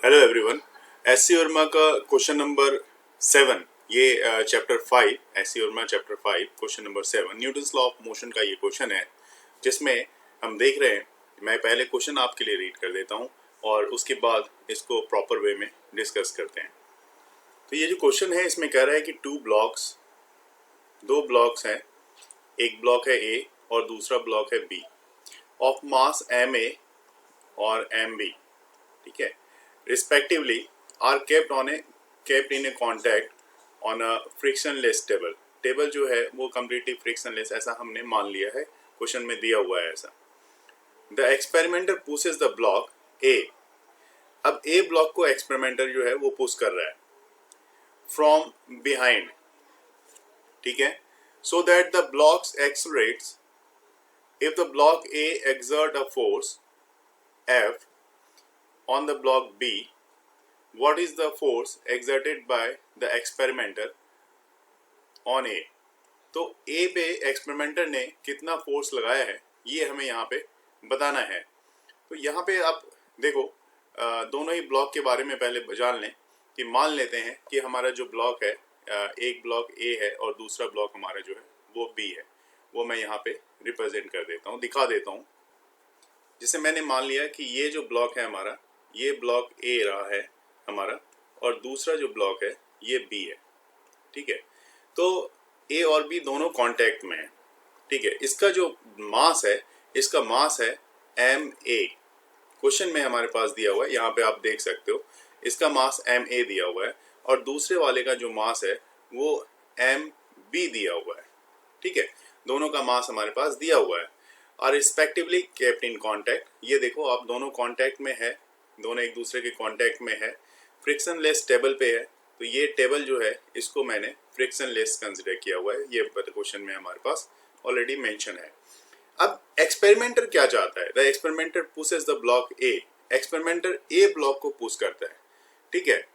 Hello everyone. SC Verma का question number 7, ये chapter 5, SC Verma chapter 5 question number 7 Newton's law of motion का ये question है, जिसमें हम देख रहे हैं। मैं पहले क्वेश्चन आपके लिए रीड कर देता हूँ और उसके बाद इसको प्रॉपर वे में डिस्कस करते हैं। तो ये जो क्वेश्चन है इसमें कह रहा है कि दो ब्लॉक्स हैं, एक ब्लॉक है ए और दूसरा ब्लॉक है B, of mass M A और एम बी, ठीक है, respectively are kept in a contact on a frictionless table। Table जो है वो completely frictionless ऐसा हमने मान लिया है, क्वेश्चन में दिया हुआ है ऐसा। The experimenter pushes the block A। अब A ब्लॉक को एक्सपेरिमेंटर जो है वो पुश कर रहा है from behind, ठीक है, so that the block accelerates। If the block A exert a force F on the block B, what is the force exerted by the experimenter on A। तो A पे experimenter ने कितना force लगाया है ये हमें यहाँ पे बताना है। तो यहाँ पे आप देखो, दोनों ही ब्लॉक के बारे में पहले जान लें कि मान लेते हैं कि हमारा जो ब्लॉक है, एक ब्लॉक A है और दूसरा ब्लॉक हमारा जो है वो B है। वो मैं यहाँ पे रिप्रेजेंट कर देता हूँ, दिखा देता हूँ। जिसे मैंने मान लिया कि ये जो ब्लॉक है हमारा, ये ब्लॉक A रहा है हमारा और दूसरा जो ब्लॉक है ये B है, ठीक है। तो A और B दोनों कांटेक्ट में है, ठीक है। इसका जो मास है, इसका मास है ma। क्वेश्चन में हमारे पास दिया हुआ है, यहाँ पे आप देख सकते हो, इसका मास ma दिया हुआ है और दूसरे वाले का जो मास है वो mb दिया हुआ है, ठीक है। दोनों का मास हमारे पास दिया हुआ है और रिस्पेक्टिवली केप्ट इन कांटेक्ट। ये देखो आप, दोनों कांटेक्ट में है, दोनों एक दूसरे के कांटेक्ट में है, फ्रिक्शनलेस टेबल पे है। तो ये टेबल जो है इसको मैंने फ्रिक्शनलेस कंसीडर किया हुआ है, ये क्वेश्चन में हमारे पास ऑलरेडी मेंशन है। अब एक्सपेरिमेंटर क्या चाहता है? The experimenter pushes the block A. Experimenter A block को पुश करता है, ठीक है,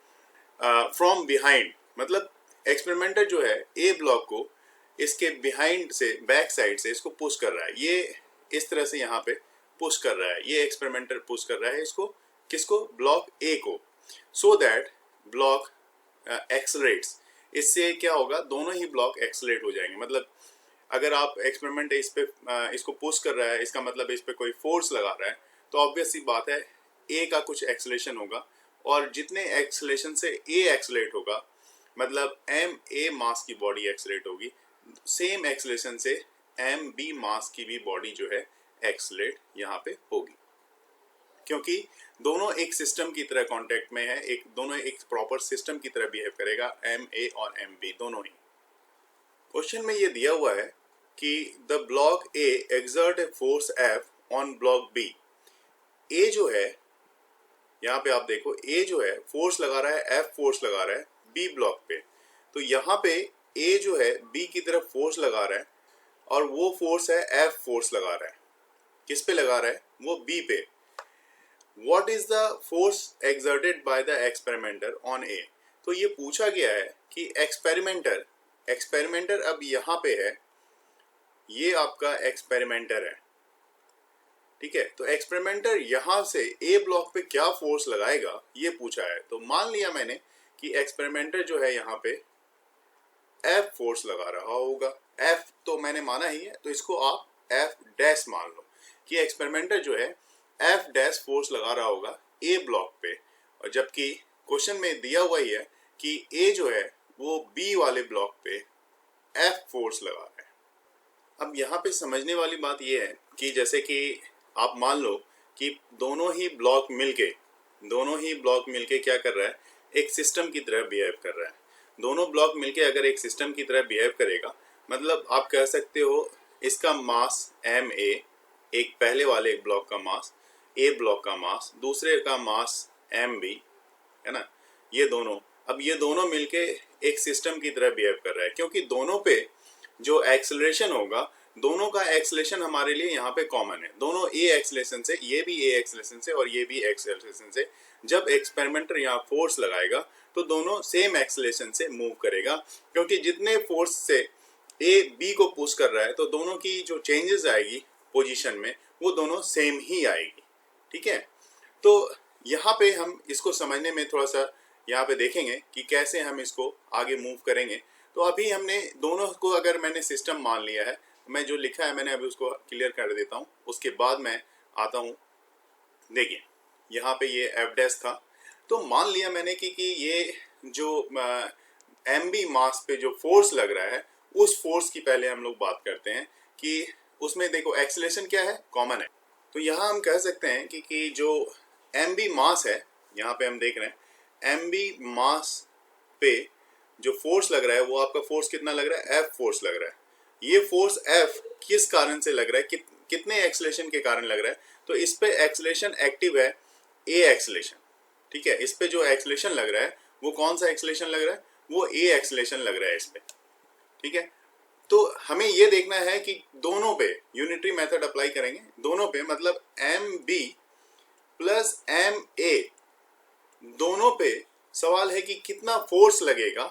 फ्रॉम बिहाइंड। मतलब एक्सपेरिमेंटर जो है ए ब्लॉक को इसके बिहाइंड से, बैक साइड से इसको पुश कर रहा है। ये इस तरह से यहाँ पे पुश कर रहा है, ये एक्सपेरिमेंटर पुश कर रहा है इसको, किसको? ब्लॉक ए को। So that block accelerates. इससे क्या होगा? दोनों ही ब्लॉक एक्सेलरेट हो जाएंगे। मतलब अगर आप एक्सपेरिमेंट इस पे इसको पुश कर रहा है, इसका मतलब इस पे कोई फोर्स लगा रहा है, तो ऑब्वियस सी बात है ए का कुछ एक्सेलरेशन होगा और जितने एक्सेलरेशन से ए एक्सेलरेट होगा, मतलब एम ए मास की बॉडी एक्सेलरेट होगी, सेम एक्सेलरेशन से एम बी मास की भी बॉडी जो है एक्सेलरेट यहाँ पे होगी, क्योंकि दोनों एक सिस्टम की तरह कांटेक्ट में है, दोनों एक प्रॉपर सिस्टम की तरह बिहेव करेगा, एम ए और एम बी दोनों ही। क्वेश्चन में ये दिया हुआ है कि the block A exert a force F on block B. A जो है, यहाँ पे आप देखो, ए जो है फोर्स लगा रहा है, एफ फोर्स लगा रहा है बी ब्लॉक पे। तो यहाँ पे ए जो है बी की तरफ फोर्स लगा रहा है और वो फोर्स है एफ फोर्स लगा रहा है। किस पे लगा रहा है? वो बी पे। What is the force exerted by the experimenter on A? तो ये पूछा गया है कि एक्सपेरिमेंटर अब यहाँ पे है, ये आपका एक्सपेरिमेंटर है, ठीक है। तो एक्सपेरिमेंटर यहाँ से A ब्लॉक पे क्या फोर्स लगाएगा ये पूछा है। तो मान लिया मैंने कि एक्सपेरिमेंटर जो है यहाँ पे F फोर्स लगा रहा होगा। F तो मैंने माना ही है, तो इसको आप F डैश मान लो कि एक्सपेरिमेंटर जो है F डैश फोर्स लगा रहा होगा A ब्लॉक पे, और जबकि क्वेश्चन में दिया हुआ ही है कि A जो है वो B वाले ब्लॉक पे F फोर्स लगा रहा है। अब यहाँ पे समझने वाली बात ये है कि जैसे कि आप मान लो कि दोनों ही ब्लॉक मिलके क्या कर रहा है? एक सिस्टम की तरह बिहेव कर रहा है। दोनों ब्लॉक मिलके अगर एक सिस्टम की तरह बिहेव करेगा, मतलब आप कह सकते हो इसका मास एम ए, एक पहले वाले एक ब्लॉक का मास, ए ब्लॉक का मास, दूसरे का मास एम बी, है ना। ये दोनों मिलके एक सिस्टम की तरह बिहेव कर रहा है, क्योंकि दोनों पे जो एक्सेलरेशन होगा, दोनों का एक्सेलरेशन हमारे लिए यहाँ पे कॉमन है। दोनों ए एक्सेलरेशन से, ये भी ए एक्सेलरेशन से और ये भी एक्सेलरेशन से, जब एक्सपेरिमेंटर यहाँ फोर्स लगाएगा तो दोनों सेम एक्सेलरेशन से मूव करेगा, क्योंकि जितने फोर्स से ए बी को पुश कर रहा है तो दोनों की जो चेंजेस आएगी पोजीशन में वो दोनों सेम ही आएगी, ठीक है। तो यहाँ पे हम इसको समझने में थोड़ा सा यहाँ पे देखेंगे कि कैसे हम इसको आगे मूव करेंगे। तो अभी हमने दोनों को अगर मैंने सिस्टम मान लिया है, मैं जो लिखा है मैंने अभी उसको क्लियर कर देता हूँ, उसके बाद मैं आता हूँ। देखिए यहाँ पे ये एफ डैश था, तो मान लिया मैंने कि ये जो एम बी मास पे जो फोर्स लग रहा है, उस फोर्स की पहले हम लोग बात करते हैं कि उसमें देखो एक्सीलरेशन क्या है, कॉमन है। तो यहाँ हम कह सकते हैं कि जो एम बी मास है, यहाँ पे हम देख रहे हैं एम बी मास पे जो फोर्स लग रहा है वो आपका फोर्स कितना लग रहा है, एफ फोर्स लग रहा है। ये फोर्स एफ किस कारण से लग रहा है, कितने एक्सीलरेशन के कारण लग रहा है, तो इस पे एक्सीलरेशन एक्टिव है, ए एक्सीलरेशन। ठीक है, इस पे जो एक्सीलरेशन लग रहा है वो कौन सा एक्सीलरेशन लग रहा है, वो ए एक्सीलरेशन लग रहा है इस पे। ठीक है, तो हमें ये देखना है कि दोनों पे यूनिटरी मेथड अप्लाई करेंगे, दोनों पे मतलब M B plus M A, दोनों पे सवाल है कि कितना फोर्स लगेगा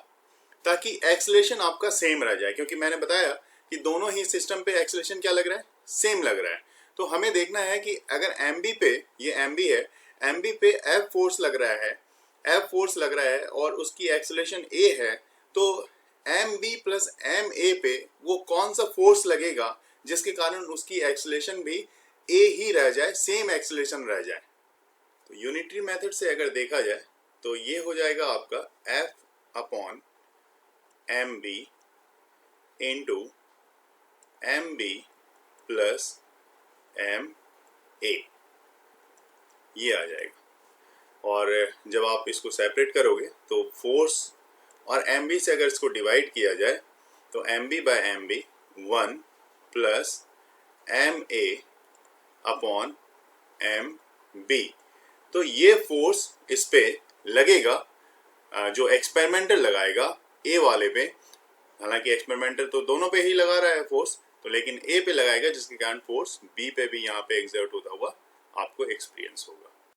ताकि एक्सीलरेशन आपका सेम रह जाए, क्योंकि मैंने बताया कि दोनों ही सिस्टम पे एक्सीलरेशन क्या लग रहा है, सेम लग रहा है। तो हमें देखना है कि अगर एम बी पे, ये एम बी है, एम बी पे एफ फोर्स लग रहा है, एफ फोर्स लग रहा है और उसकी एक्सीलरेशन ए है, तो M B plus M A पे वो कौन सा फोर्स लगेगा जिसके कारण उसकी एक्सीलरेशन भी ए ही रह जाए, सेम एक्सीलरेशन रह जाए। तो यूनिटरी मेथड से अगर देखा जाए तो ये हो जाएगा आपका F upon M B into M B plus M A, ये आ जाएगा। और जब आप इसको सेपरेट करोगे तो फोर्स और एम बी से अगर इसको डिवाइड किया जाए तो M B by M B 1 plus M A upon M B. तो ये फोर्स इस पे लगेगा, जो एक्सपेरिमेंटल लगाएगा ए वाले पे, हालांकि एक्सपेरिमेंटल तो दोनों पे ही लगा रहा है फोर्स, तो लेकिन ए पे लगाएगा जिसके कारण फोर्स बी पे भी यहाँ पे एक्सर्ट होता हुआ आपको एक्सपीरियंस होगा।